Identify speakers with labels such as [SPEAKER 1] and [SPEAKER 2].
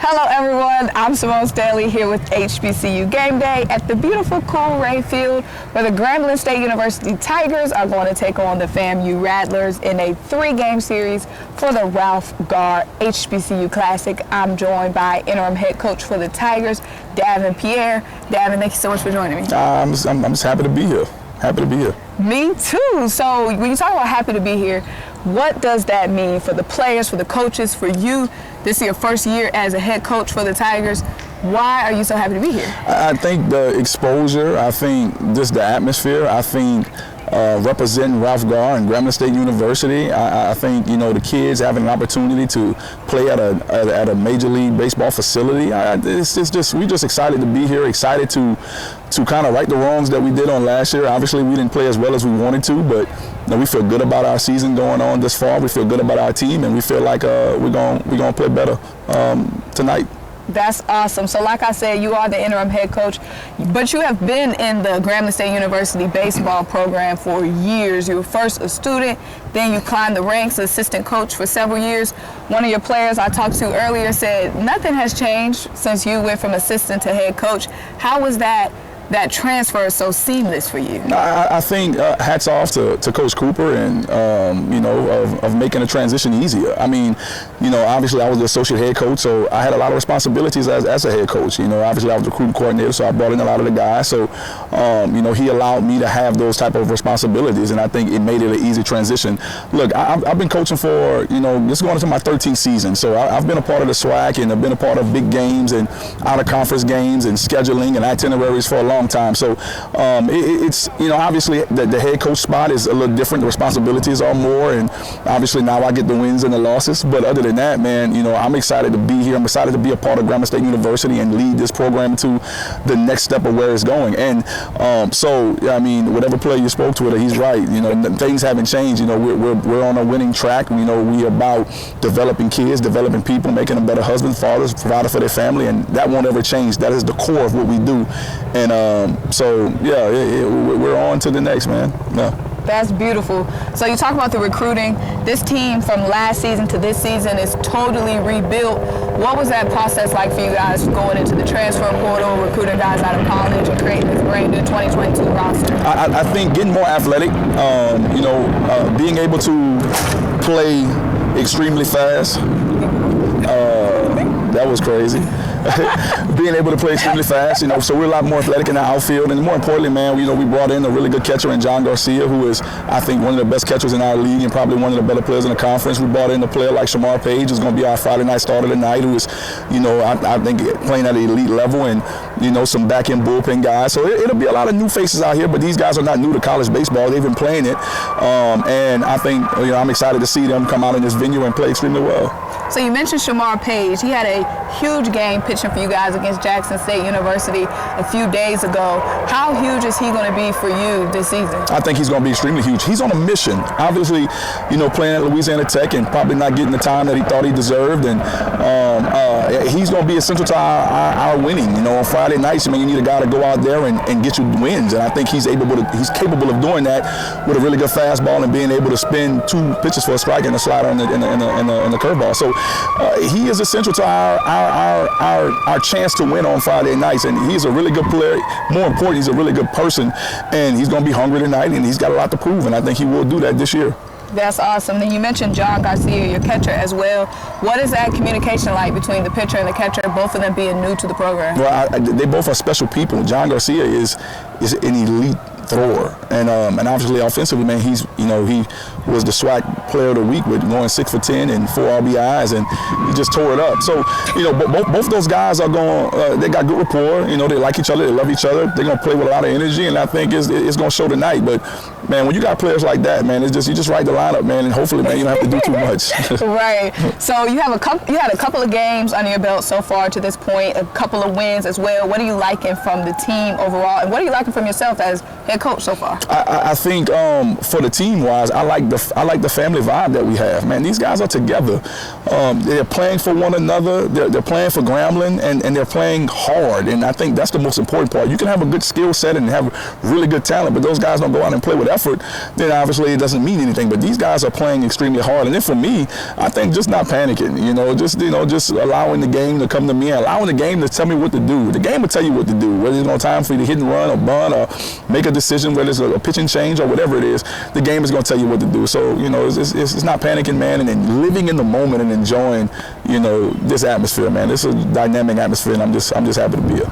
[SPEAKER 1] Hello everyone, I'm Symone Stanley here with HBCU Game Day at the beautiful Cool Ray Field where the Grambling State University Tigers are going to take on the FAMU Rattlers in a 3-game series for the Ralph Garr HBCU Classic. I'm joined by interim head coach for the Tigers, Davin Pierre. Davin, thank you so much for joining me. I'm
[SPEAKER 2] just happy to be here. Happy to be here.
[SPEAKER 1] Me too. So when you talk about happy to be here, what does that mean for the players, for the coaches, for you? This is your first year as a head coach for the Tigers. Why are you so happy to be here?
[SPEAKER 2] I think the exposure, I think just the atmosphere, I think representing Ralph Garr and Grambling State University, I think, you know, the kids having an opportunity to play at a Major League Baseball facility. We're just excited to be here, excited to kind of right the wrongs that we did on last year. Obviously, we didn't play as well as we wanted to, but you know, we feel good about our season going on this far. We feel good about our team, and we feel like we're gonna play better tonight.
[SPEAKER 1] That's awesome. So like I said, you are the interim head coach, but you have been in the Grambling State University baseball program for years. You were first a student, then you climbed the ranks as assistant coach for several years. One of your players I talked to earlier said nothing has changed since you went from assistant to head coach. How was that transfer so seamless for you?
[SPEAKER 2] I think hats off to Coach Cooper and you know, of making the transition easier. I mean, you know, obviously I was the associate head coach, so I had a lot of responsibilities as a head coach. You know, obviously I was the recruiting coordinator, so I brought in a lot of the guys. So you know, he allowed me to have those type of responsibilities, and I think it made it an easy transition. Look, I've been coaching for, you know, this is going into my 13th season, so I've been a part of the SWAC, and I've been a part of big games and out of conference games and scheduling and itineraries for a long time. So it's, you know, obviously the head coach spot is a little different. The responsibilities are more, and obviously now I get the wins and the losses. But other than that, man, you know, I'm excited to be here. I'm excited to be a part of Grambling State University and lead this program to the next step of where it's going. And so, I mean, whatever player you spoke to, he's right. You know, things haven't changed. You know, we're on a winning track. You know, we're about developing kids, developing people, making them better husbands, fathers, provider for their family, and that won't ever change. That is the core of what we do. And so, yeah, we're on to the next, man. Yeah.
[SPEAKER 1] That's beautiful. So you talk about the recruiting. This team from last season to this season is totally rebuilt. What was that process like for you guys going into the transfer portal, recruiting guys out of college and creating this brand new 2022 roster?
[SPEAKER 2] I think getting more athletic, you know, being able to play extremely fast, that was crazy. Being able to play extremely fast, you know, so we're a lot more athletic in the outfield, and more importantly, man, you know, we brought in a really good catcher in Garcia, who is, I think, one of the best catchers in our league and probably one of the better players in the conference. We brought in a player like Shamar Page, who's going to be our Friday night starter tonight, who is, you know, I think playing at an elite level, and you know, some back-end bullpen guys. So it'll be a lot of new faces out here, but these guys are not new to college baseball. They've been playing it, and I think, you know, I'm excited to see them come out in this venue and play extremely well.
[SPEAKER 1] So you mentioned Shamar Page. He had a huge game pitching for you guys against Jackson State University a few days ago. How huge is he going to be for you this season?
[SPEAKER 2] I think he's going to be extremely huge. He's on a mission. Obviously, you know, playing at Louisiana Tech and probably not getting the time that he thought he deserved, and he's going to be essential to our winning. You know, on Friday nights, I mean, you need a guy to go out there and get you wins, and I think he's capable of doing that with a really good fastball and being able to spin 2 pitches for a strike and a slider and the curveball. So he is essential to our chance to win on Friday nights, and he's a really good player. More important, he's a really good person, and he's going to be hungry tonight, and he's got a lot to prove, and I think he will do that this year.
[SPEAKER 1] That's awesome. Then you mentioned Garcia, your catcher, as well. What is that communication like between the pitcher and the catcher, both of them being new to the program?
[SPEAKER 2] Well, they both are special people. Garcia is an elite thrower, and obviously offensively, man, he was the SWAC player of the week with going 6 for 10 and 4 RBIs, and he just tore it up. So, you know, both those guys are going. They got good rapport. You know, they like each other, they love each other. They're gonna play with a lot of energy, and I think it's gonna show tonight. But man, when you got players like that, man, you just ride the lineup, man, and hopefully, man, you don't have to do too much.
[SPEAKER 1] Right. So you had a couple of games under your belt so far to this point, a couple of wins as well. What are you liking from the team overall, and what are you liking from yourself as head coach so far?
[SPEAKER 2] I think for the team wise, I like the family vibe that we have. Man, these guys are together. They're playing for one another. They're playing for Grambling, and they're playing hard. And I think that's the most important part. You can have a good skill set and have really good talent, but those guys don't go out and play with effort, then obviously it doesn't mean anything. But these guys are playing extremely hard. And then for me, I think just not panicking, just allowing the game to come to me, allowing the game to tell me what to do. The game will tell you what to do, whether it's time for you to hit and run or bunt or make a decision, whether it's a pitching change or whatever it is. The game is going to tell you what to do. So, it's not panicking, man, and then living in the moment and enjoying, this atmosphere, man. It's a dynamic atmosphere, and I'm just happy to be here.